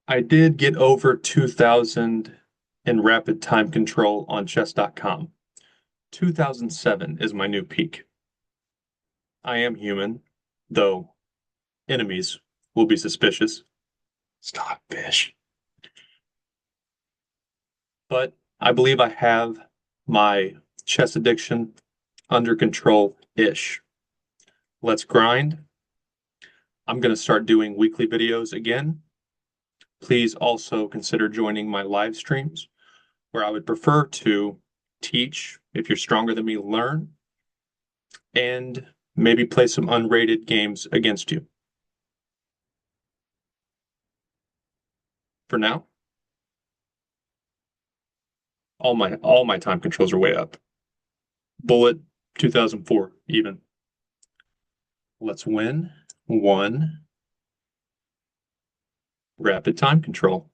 I did get over 2000 in rapid time control on chess.com. 2007 is my new peak. I am human, though enemies will be suspicious. Stop, fish. But I believe I have my chess addiction under control-ish. Let's grind. I'm going to start doing weekly videos again. Please also consider joining my live streams where I would prefer to teach, if you're stronger than me, learn, and maybe play some unrated games against you. For now, all my time controls are way up. Bullet 2004 even. Let's win one rapid time control.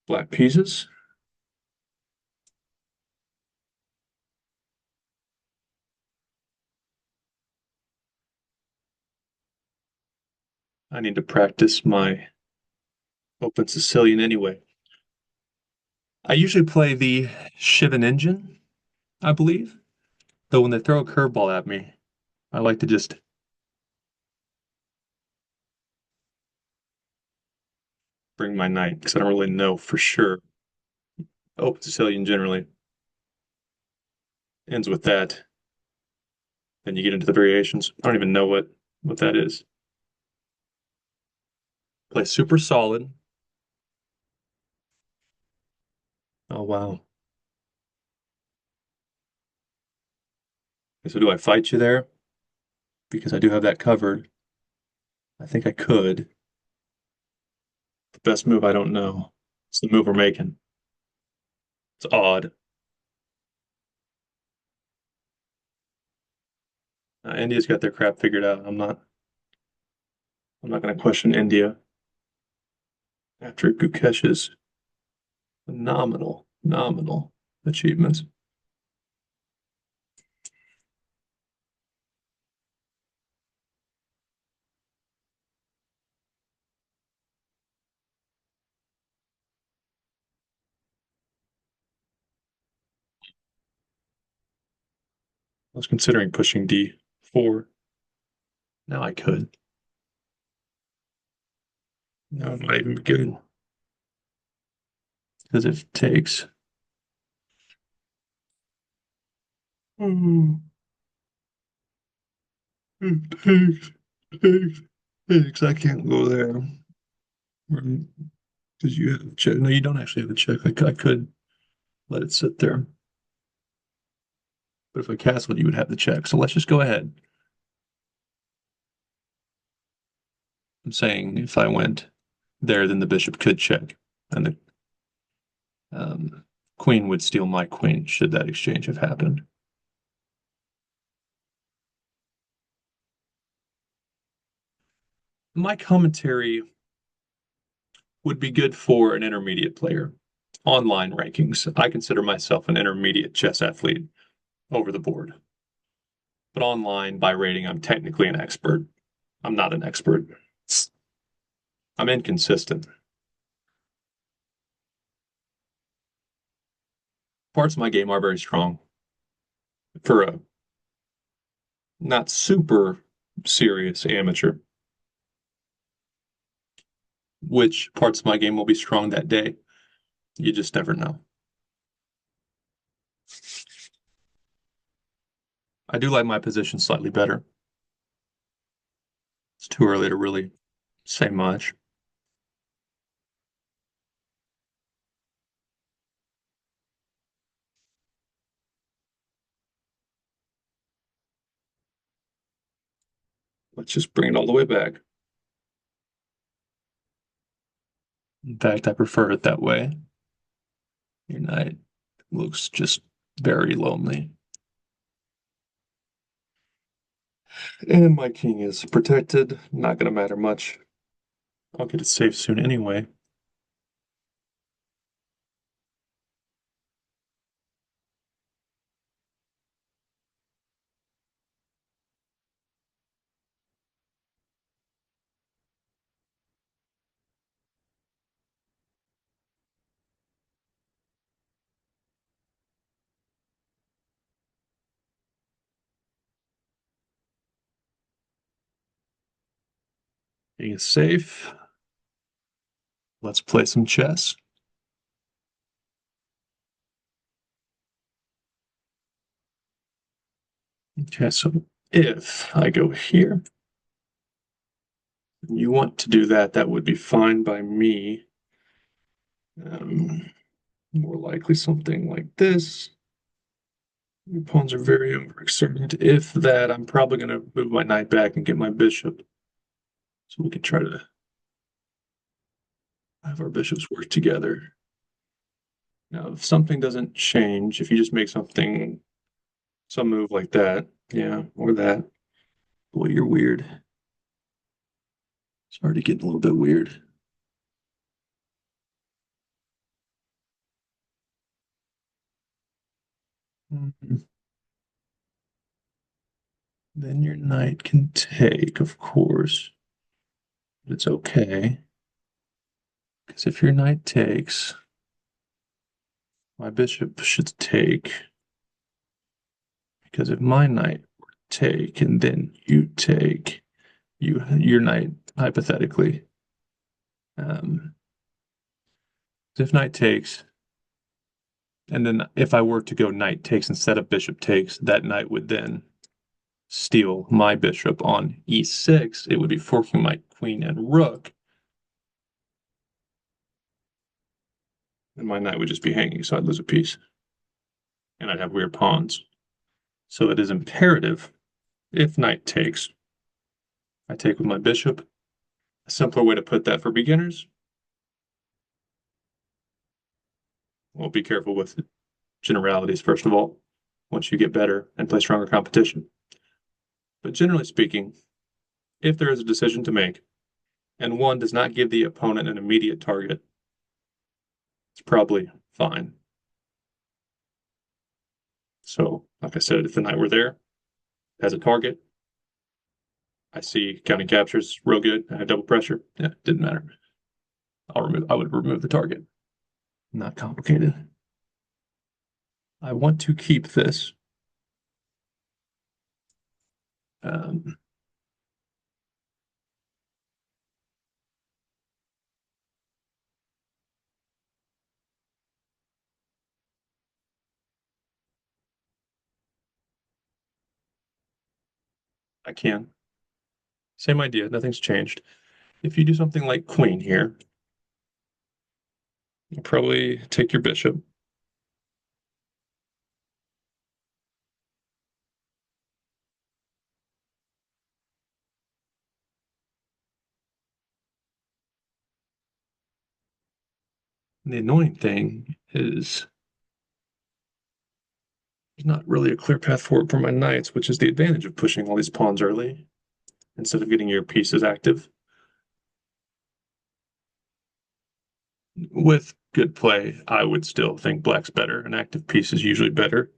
Black pieces. I need to practice my open Sicilian anyway. I usually play the Shivan engine, I believe. Though when they throw a curveball at me, I like to just bring my knight because I don't really know for sure. Open Sicilian generally ends with that. Then you get into the variations. I don't even know what that is. Play super solid. Oh wow. So do I fight you there? Because I do have that covered. I think I could. The best move I don't know. It's the move we're making. It's odd. India's got their crap figured out. I'm not going to question India after Gukesh's phenomenal achievements. I was considering pushing D4. Now I could. No, it might even be good. Because if it takes. Hmm. It takes. I can't go there. Because you have a check. No, you don't actually have a check. I could let it sit there. But if I castle it, you would have the check. So let's just go ahead. I'm saying if I went there, then the bishop could check. And the queen would steal my queen should that exchange have happened. My commentary would be good for an intermediate player. Online rankings. I consider myself an intermediate chess athlete over the board. But online, by rating, I'm technically an expert. I'm not an expert. I'm inconsistent. Parts of my game are very strong. For a not super serious amateur, which parts of my game will be strong that day, you just never know. I do like my position slightly better. It's too early to really say much. Let's just bring it all the way back. In fact, I prefer it that way. Your knight looks just very lonely. And my king is protected. Not going to matter much. I'll get it safe soon anyway. Being safe, let's play some chess. Okay, so if I go here, and you want to do that, that would be fine by me. More likely something like this. Your pawns are very overexerted. If that, I'm probably going to move my knight back and get my bishop. So we can try to have our bishops work together. Now, if something doesn't change, if you just make something, some move like that, yeah, or that, boy, you're weird. It's already getting a little bit weird. Mhm. Then your knight can take, of course. But it's okay. Because if your knight takes, my bishop should take. Because if my knight were to take and then you take, your knight hypothetically. Um, if knight takes, and then if I were to go knight takes instead of bishop takes, that knight would then steal my bishop on e6. It would be forking my queen and rook. And my knight would just be hanging, so I'd lose a piece. And I'd have weird pawns. So it is imperative, if knight takes, I take with my bishop. A simpler way to put that for beginners, well, be careful with generalities, first of all, once you get better and play stronger competition. But generally speaking, if there is a decision to make and one does not give the opponent an immediate target, it's probably fine. So, like I said, if the knight were there as a target, I see counting captures real good. I have double pressure. Yeah, didn't matter. I would remove the target. Not complicated. I want to keep this. Um, I can. Same idea. Nothing's changed. If you do something like queen here, you probably take your bishop. And the annoying thing is there's not really a clear path forward for my knights, which is the advantage of pushing all these pawns early instead of getting your pieces active. With good play, I would still think black's better. An active piece is usually better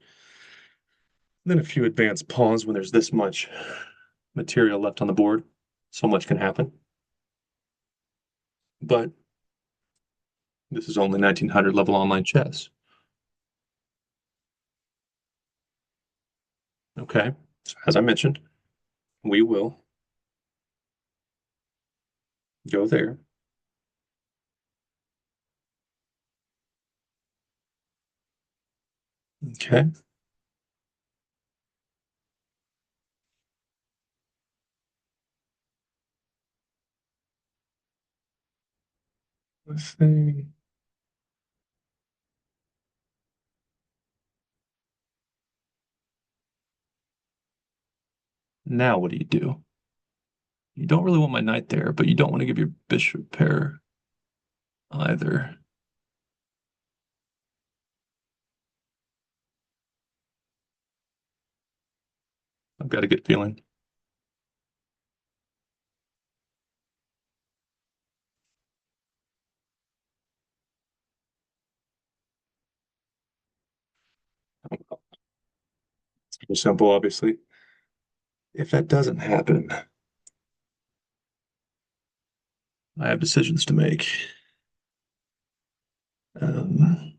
than a few advanced pawns when there's this much material left on the board. So much can happen. But this is only 1900 level online chess. Okay. So as I mentioned, we will go there. Okay. Let's see. Now what do you do? You don't really want my knight there, but you don't want to give your bishop pair either. I've got a good feeling. It's pretty simple, obviously. If that doesn't happen, I have decisions to make. Um,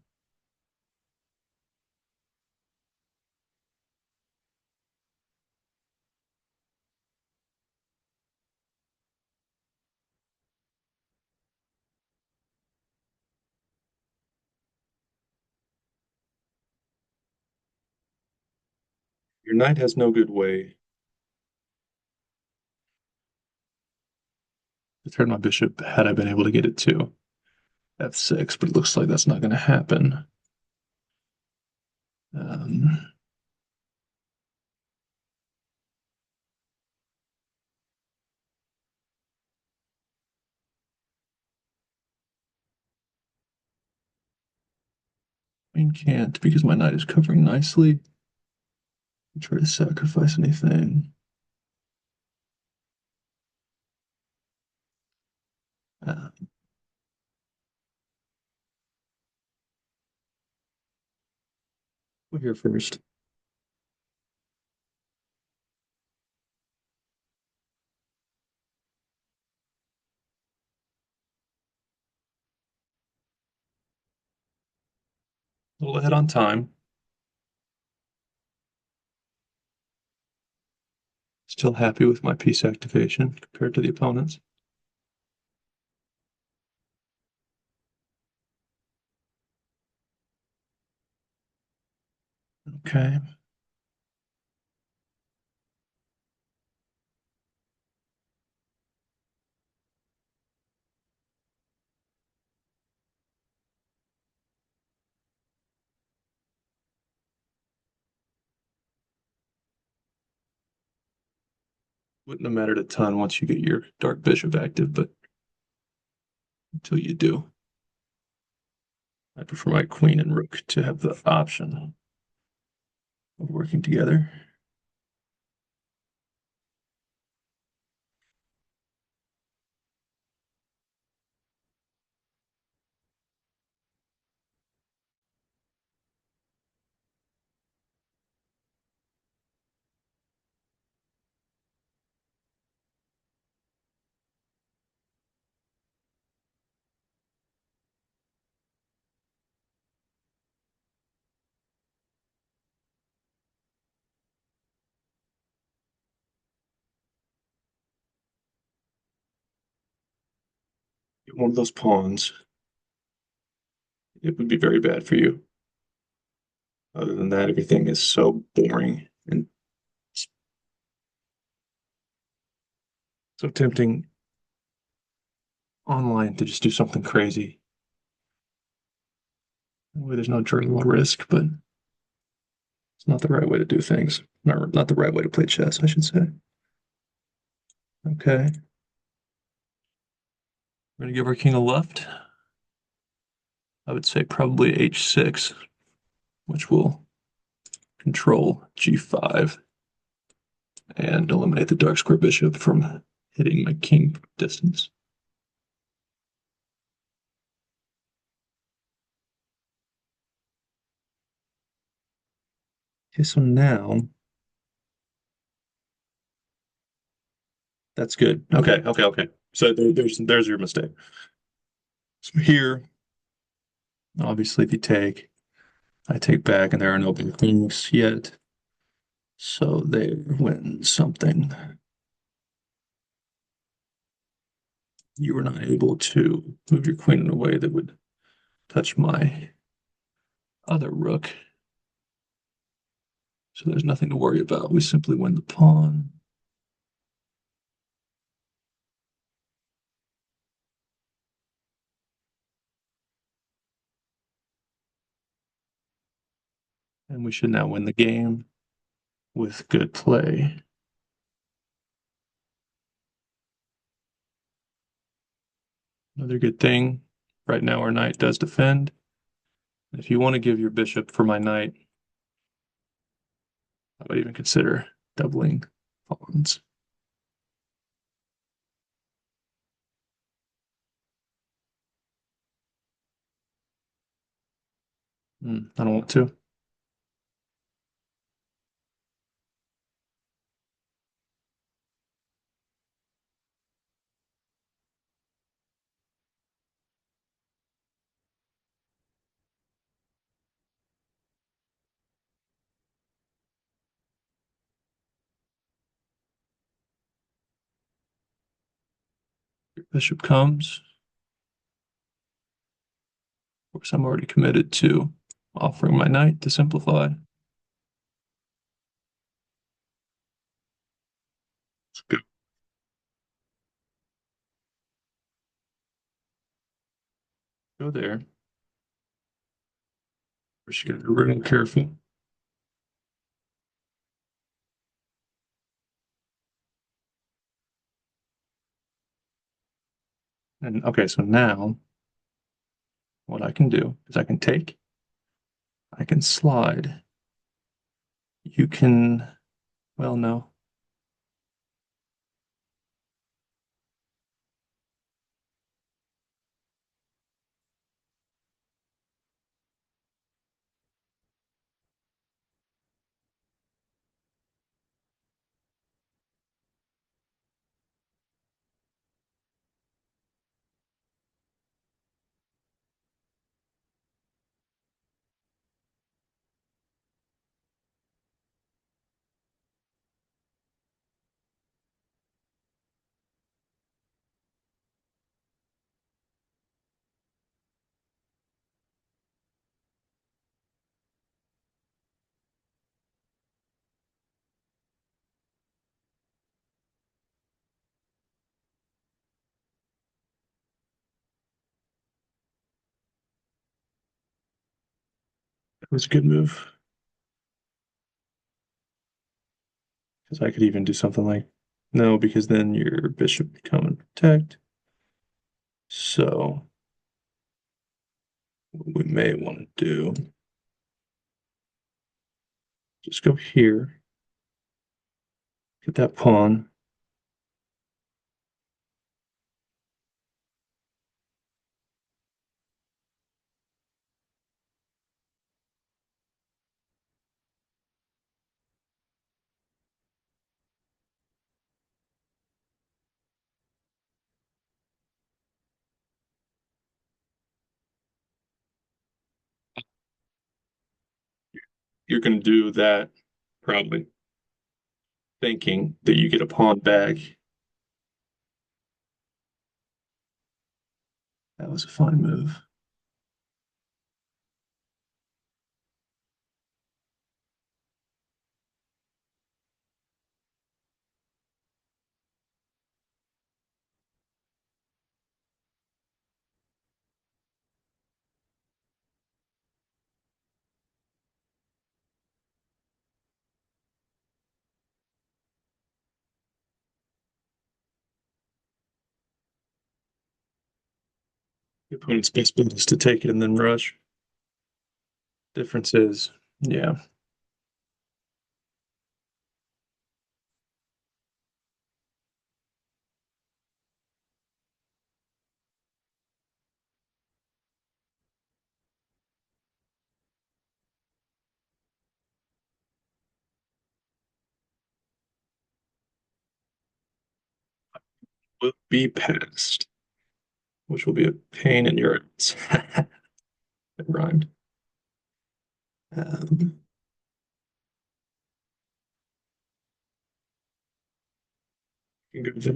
Your knight has no good way to turn my bishop had I been able to get it to f6, but it looks like that's not going to happen. Um, Queen can't because my knight is covering nicely. Try to sacrifice anything. Uh, we're here first. A little ahead on time. Still happy with my piece activation compared to the opponents. Okay. Wouldn't have mattered a ton once you get your Dark Bishop active, but until you do, I prefer my Queen and Rook to have the option of working together. Get one of those pawns. It would be very bad for you. Other than that, everything is so boring and so tempting online to just do something crazy. There's no real risk, but it's not the right way to do things. Not the right way to play chess, I should say. Okay. We're gonna give our king a left. I would say probably h6, which will control g5 and eliminate the dark square bishop from hitting my king distance. Okay, so now that's good. Okay. So there's your mistake. So here, obviously, if you take, I take back, and there are no big things yet. So they win something. You were not able to move your queen in a way that would touch my other rook. So there's nothing to worry about. We simply win the pawn. And we should now win the game with good play. Another good thing, right now our knight does defend. If you want to give your bishop for my knight, I would even consider doubling pawns. I don't want to. Your bishop comes. Of course, I'm already committed to offering my knight to simplify. Let's go there. We're just gonna be real careful. And okay, so now what I can do is I can slide. You can, well, no, it was a good move because I could even do something like no, because then your bishop would come and protect. So what we may want to do, just go here, get that pawn. You're going to do that probably thinking that you get a pawn back. That was a fine move. The opponent's best bet is to take it and then rush. Difference is, yeah, will be passed, which will be a pain in your ass. It rhymed. Um, you can go there.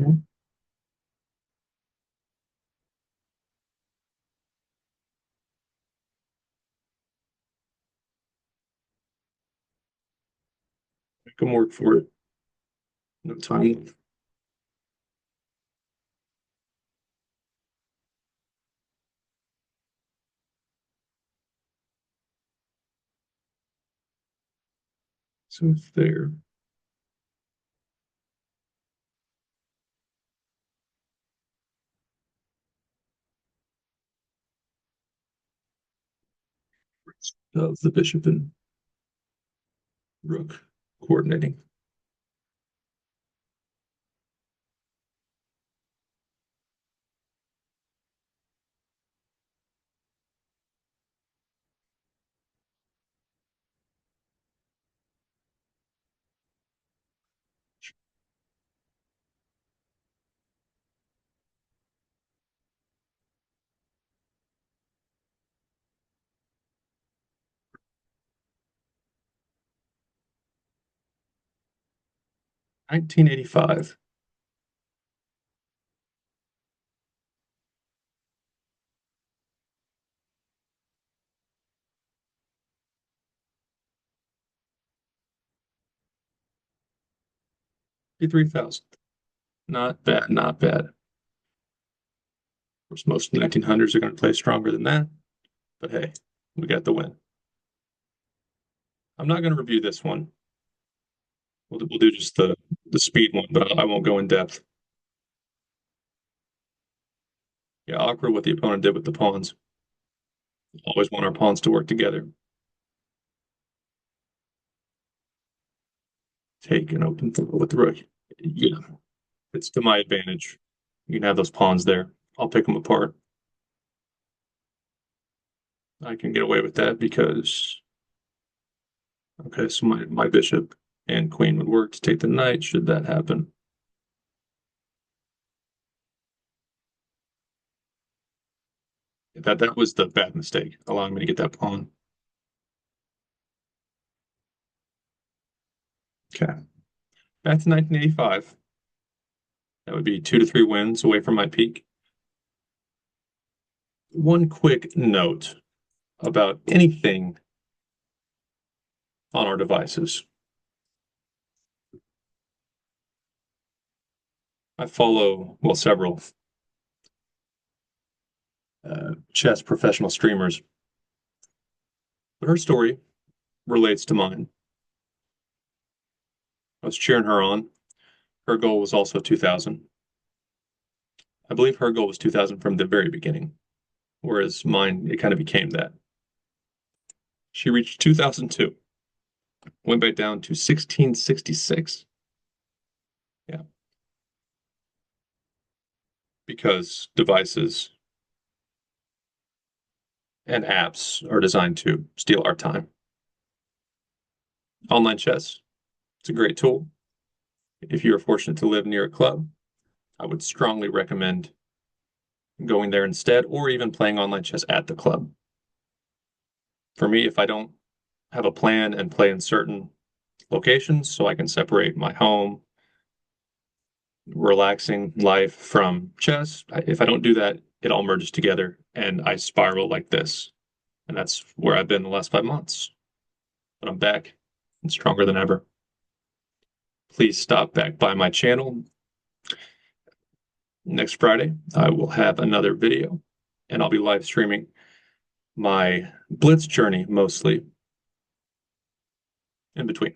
You can work for it. No time. So it's there. Of the bishop and rook coordinating. 1985. 53,000. Not bad, not bad. Of course, most 1900s are going to play stronger than that, but hey, we got the win. I'm not going to review this one. We'll do just the speed one, but I won't go in depth. Yeah, awkward what the opponent did with the pawns. Always want our pawns to work together. Take an open throw with the rook. Yeah, it's to my advantage. You can have those pawns there. I'll pick them apart. I can get away with that because, okay, so my bishop and queen would work to take the knight should that happen. That was the bad mistake, allowing me to get that pawn. Okay. Back to 1985. That would be 2 to 3 wins away from my peak. One quick note about anything on our devices. I follow, well, several chess professional streamers, but her story relates to mine. I was cheering her on. Her goal was also 2000. I believe her goal was 2000 from the very beginning, whereas mine, it kind of became that. She reached 2002, went back down to 1666. Yeah. Because devices and apps are designed to steal our time. Online chess, it's a great tool. If you are fortunate to live near a club, I would strongly recommend going there instead, or even playing online chess at the club. For me, if I don't have a plan and play in certain locations so I can separate my home, relaxing life from chess, if I don't do that, it all merges together and I spiral like this. And that's where I've been the last 5 months. But I'm back and stronger than ever. Please stop back by my channel. Next Friday, I will have another video and I'll be live streaming my Blitz journey mostly in between.